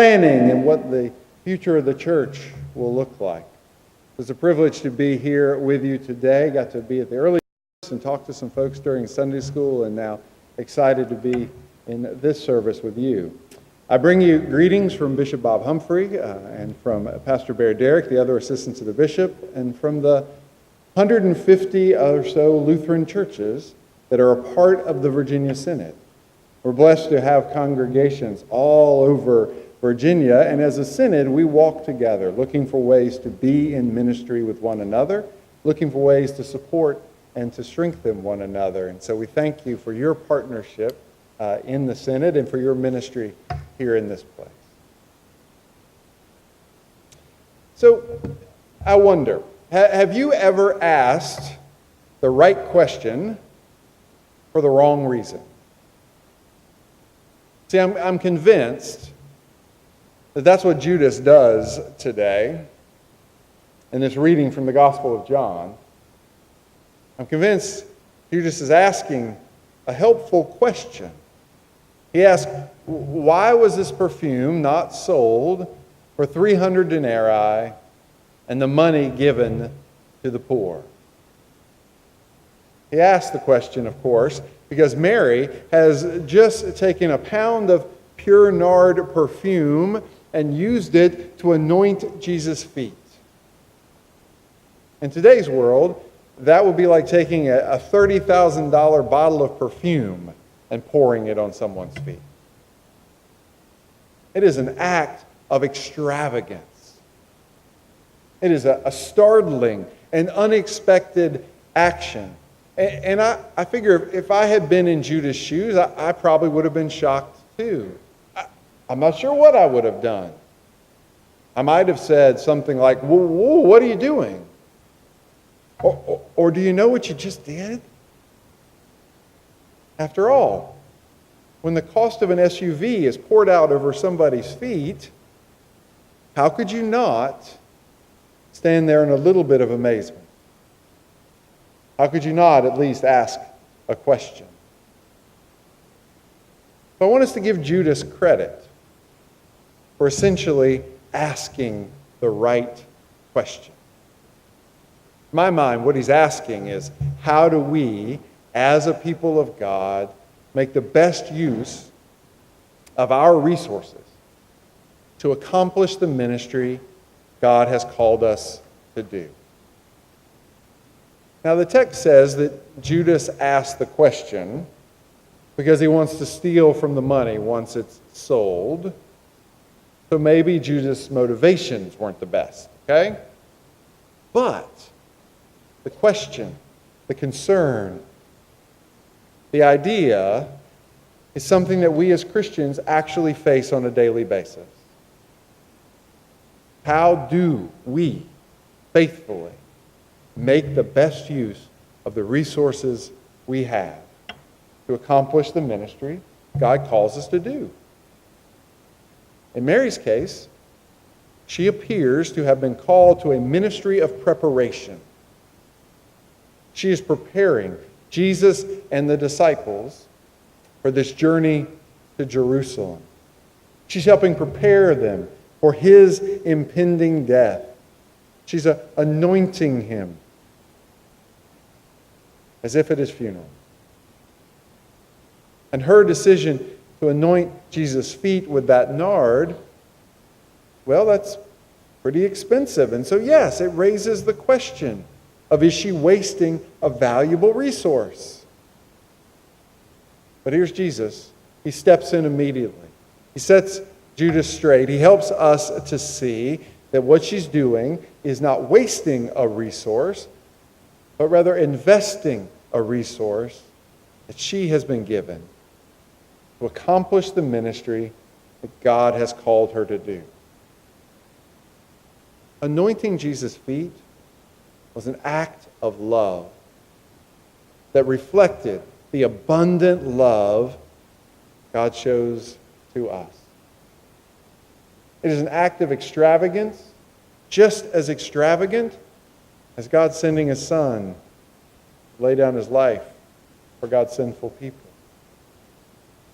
planning and what the future of the church will look like. It's a privilege to be here with you today. Got to be at the early service and talk to some folks during Sunday school, and now excited to be in this service with you. I bring you greetings from Bishop Bob Humphrey and from Pastor Bear Derrick, the other assistants of the bishop, and from the 150 or so Lutheran churches that are a part of the Virginia Synod. We're blessed to have congregations all over Virginia, and as a synod, we walk together, looking for ways to be in ministry with one another, looking for ways to support and to strengthen one another. And so we thank you for your partnership in the synod and for your ministry here in this place. So I wonder, have you ever asked the right question for the wrong reason? See, I'm convinced that that's what Judas does today in this reading from the Gospel of John. I'm convinced Judas is asking a helpful question. He asks, why was this perfume not sold for 300 denarii and the money given to the poor? He asks the question, of course, because Mary has just taken a pound of pure nard perfume and used it to anoint Jesus' feet. In today's world, that would be like taking a $30,000 bottle of perfume and pouring it on someone's feet. It is an act of extravagance. It is a startling and unexpected action. And I figure if I had been in Judas' shoes, I probably would have been shocked too. I'm not sure what I would have done. I might have said something like, whoa, what are you doing? Or do you know what you just did? After all, when the cost of an SUV is poured out over somebody's feet, how could you not stand there in a little bit of amazement? How could you not at least ask a question? So I want us to give Judas credit for essentially asking the right question. In my mind, what he's asking is, how do we, as a people of God, make the best use of our resources to accomplish the ministry God has called us to do? Now, the text says that Judas asked the question because he wants to steal from the money once it's sold. So maybe Judas' motivations weren't the best, okay? But the question, the concern, the idea is something that we as Christians actually face on a daily basis. How do we faithfully make the best use of the resources we have to accomplish the ministry God calls us to do? In Mary's case, she appears to have been called to a ministry of preparation. She is preparing Jesus and the disciples for this journey to Jerusalem. She's helping prepare them for his impending death. She's anointing him as if at his funeral. And her decision to anoint Jesus' feet with that nard, well, that's pretty expensive. And so, yes, it raises the question of, is she wasting a valuable resource? But here's Jesus. He steps in immediately. He sets Judas straight. He helps us to see that what she's doing is not wasting a resource, but rather investing a resource that she has been given to accomplish the ministry that God has called her to do. Anointing Jesus' feet was an act of love that reflected the abundant love God shows to us. It is an act of extravagance, just as extravagant as God sending his Son to lay down his life for God's sinful people.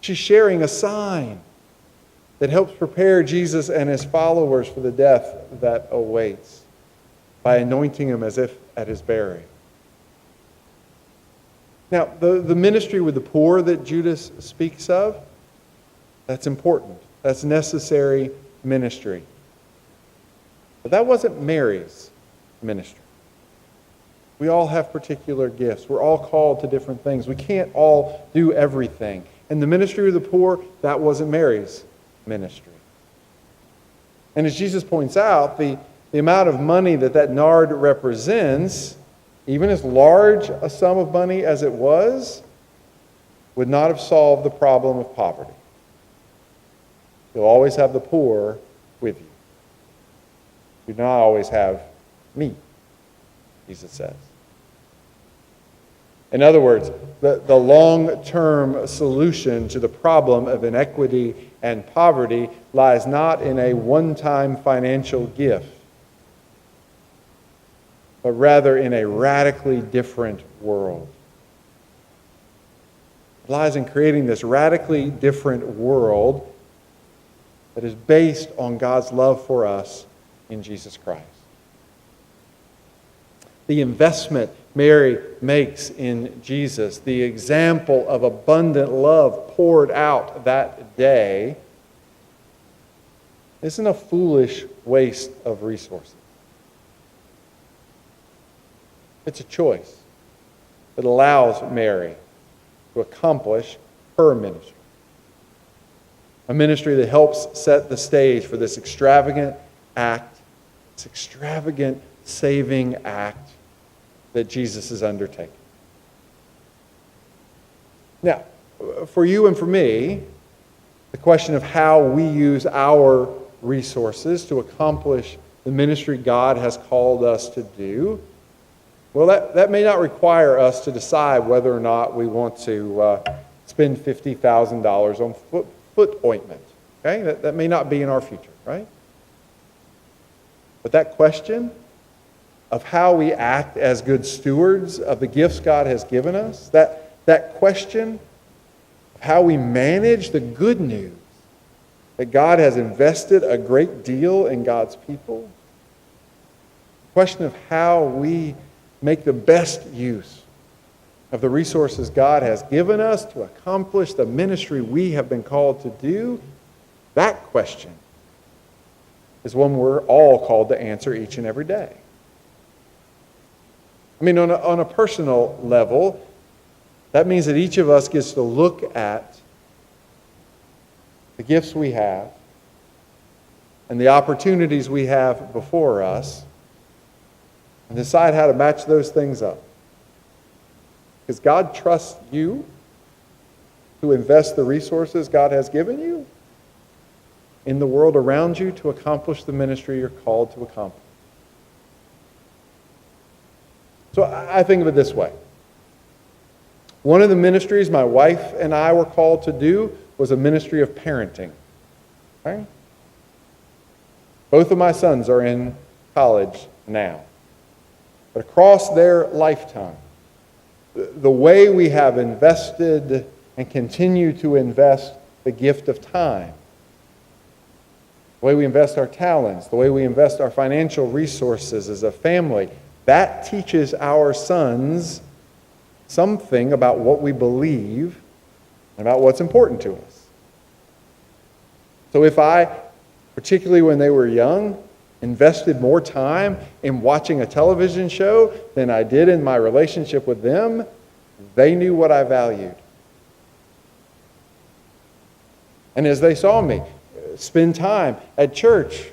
She's sharing a sign that helps prepare Jesus and his followers for the death that awaits by anointing him as if at his burial. Now, the ministry with the poor that Judas speaks of, that's important. That's necessary ministry. But that wasn't Mary's ministry. We all have particular gifts. We're all called to different things. We can't all do everything. And the ministry of the poor, that wasn't Mary's ministry. And as Jesus points out, the amount of money that nard represents, even as large a sum of money as it was, would not have solved the problem of poverty. You'll always have the poor with you. You do not always have me, Jesus says. In other words, the long-term solution to the problem of inequity and poverty lies not in a one-time financial gift, but rather in a radically different world. It lies in creating this radically different world that is based on God's love for us in Jesus Christ. The investment Mary makes in Jesus, the example of abundant love poured out that day, isn't a foolish waste of resources. It's a choice that allows Mary to accomplish her ministry. A ministry that helps set the stage for this extravagant act, this extravagant saving act that Jesus is undertaking. Now, for you and for me, the question of how we use our resources to accomplish the ministry God has called us to do, well, that may not require us to decide whether or not we want to spend $50,000 on foot ointment. Okay? That may not be in our future, right? But that question of how we act as good stewards of the gifts God has given us, that question of how we manage the good news that God has invested a great deal in God's people, the question of how we make the best use of the resources God has given us to accomplish the ministry we have been called to do, that question is one we're all called to answer each and every day. I mean, on a personal level, that means that each of us gets to look at the gifts we have and the opportunities we have before us and decide how to match those things up. Because God trusts you to invest the resources God has given you in the world around you to accomplish the ministry you're called to accomplish. So I think of it this way. One of the ministries my wife and I were called to do was a ministry of parenting. Right? Both of my sons are in college now. But across their lifetime, the way we have invested and continue to invest the gift of time, the way we invest our talents, the way we invest our financial resources as a family, that teaches our sons something about what we believe and about what's important to us. So if I, particularly when they were young, invested more time in watching a television show than I did in my relationship with them, they knew what I valued. And as they saw me spend time at church,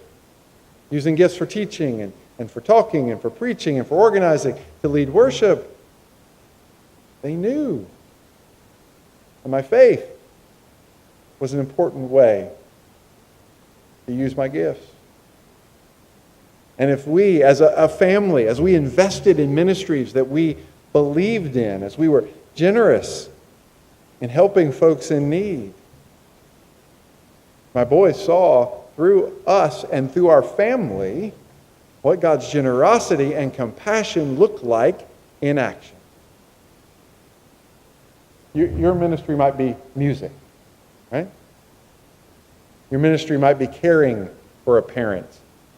using gifts for teaching and for talking and for preaching and for organizing to lead worship, they knew that my faith was an important way to use my gifts. And if we, as a family, as we invested in ministries that we believed in, as we were generous in helping folks in need, my boys saw through us and through our family what God's generosity and compassion looked like in action. Your ministry might be music, right? Your ministry might be caring for a parent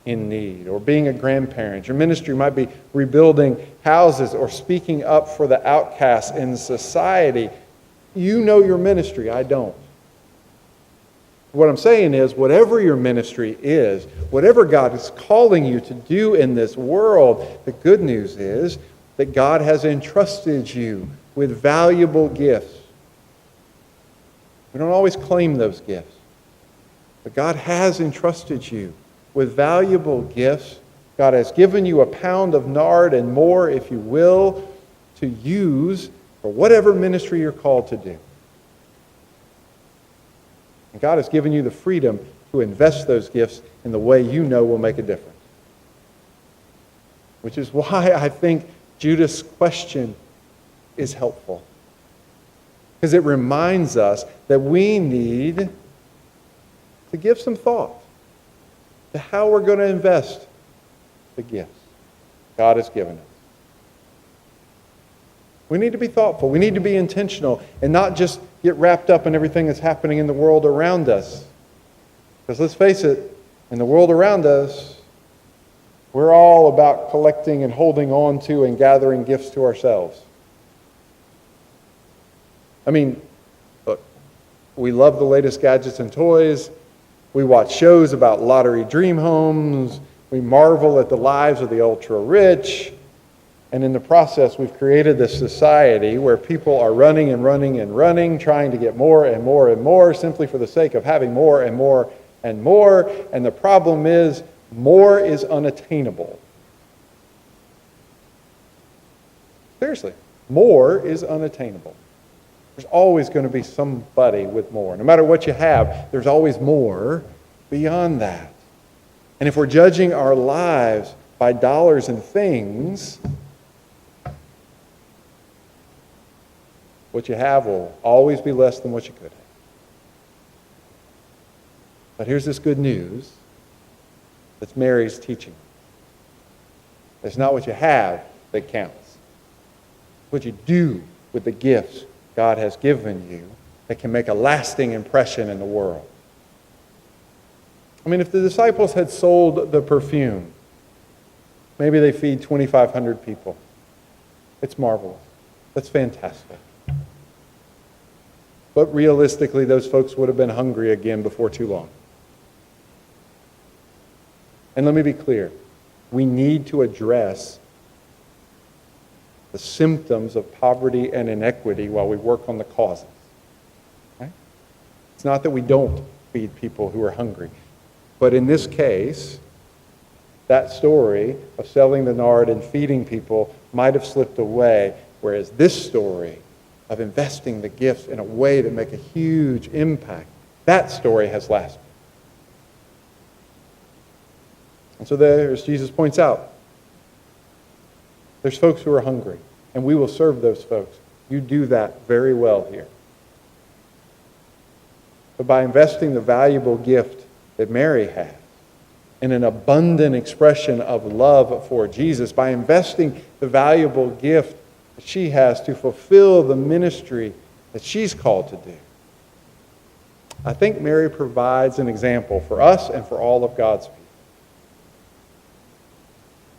in need or being a grandparent. Your ministry might be rebuilding houses or speaking up for the outcasts in society. You know your ministry, I don't. What I'm saying is, whatever your ministry is, whatever God is calling you to do in this world, the good news is that God has entrusted you with valuable gifts. We don't always claim those gifts, but God has entrusted you with valuable gifts. God has given you a pound of nard and more, if you will, to use for whatever ministry you're called to do. And God has given you the freedom to invest those gifts in the way you know will make a difference. Which is why I think Judas' question is helpful. Because it reminds us that we need to give some thought to how we're going to invest the gifts God has given us. We need to be thoughtful. We need to be intentional and not just get wrapped up in everything that's happening in the world around us. Because let's face it, in the world around us, we're all about collecting and holding on to and gathering gifts to ourselves. I mean, look, we love the latest gadgets and toys. We watch shows about lottery dream homes. We marvel at the lives of the ultra-rich. And in the process, we've created this society where people are running and running and running, trying to get more and more and more, simply for the sake of having more and more and more. And the problem is, more is unattainable. Seriously, more is unattainable. There's always going to be somebody with more. No matter what you have, there's always more beyond that. And if we're judging our lives by dollars and things, what you have will always be less than what you could have. But here's this good news that's Mary's teaching. It's not what you have that counts. It's what you do with the gifts God has given you that can make a lasting impression in the world. I mean, if the disciples had sold the perfume, maybe they feed 2,500 people. It's marvelous. That's fantastic. But realistically, those folks would have been hungry again before too long. And let me be clear. We need to address the symptoms of poverty and inequity while we work on the causes. Okay? It's not that we don't feed people who are hungry. But in this case, that story of selling the nard and feeding people might have slipped away, whereas this story of investing the gifts in a way that make a huge impact, that story has lasted. And so there, as Jesus points out, there's folks who are hungry, and we will serve those folks. You do that very well here. But by investing the valuable gift that Mary has in an abundant expression of love for Jesus, by investing the valuable gift that she has to fulfill the ministry that she's called to do, I think Mary provides an example for us and for all of God's people.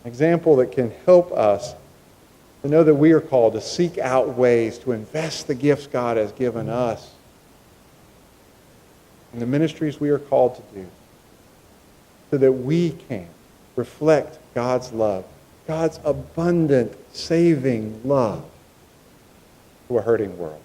An example that can help us to know that we are called to seek out ways to invest the gifts God has given us in the ministries we are called to do, so that we can reflect God's love, God's abundant, saving love to a hurting world.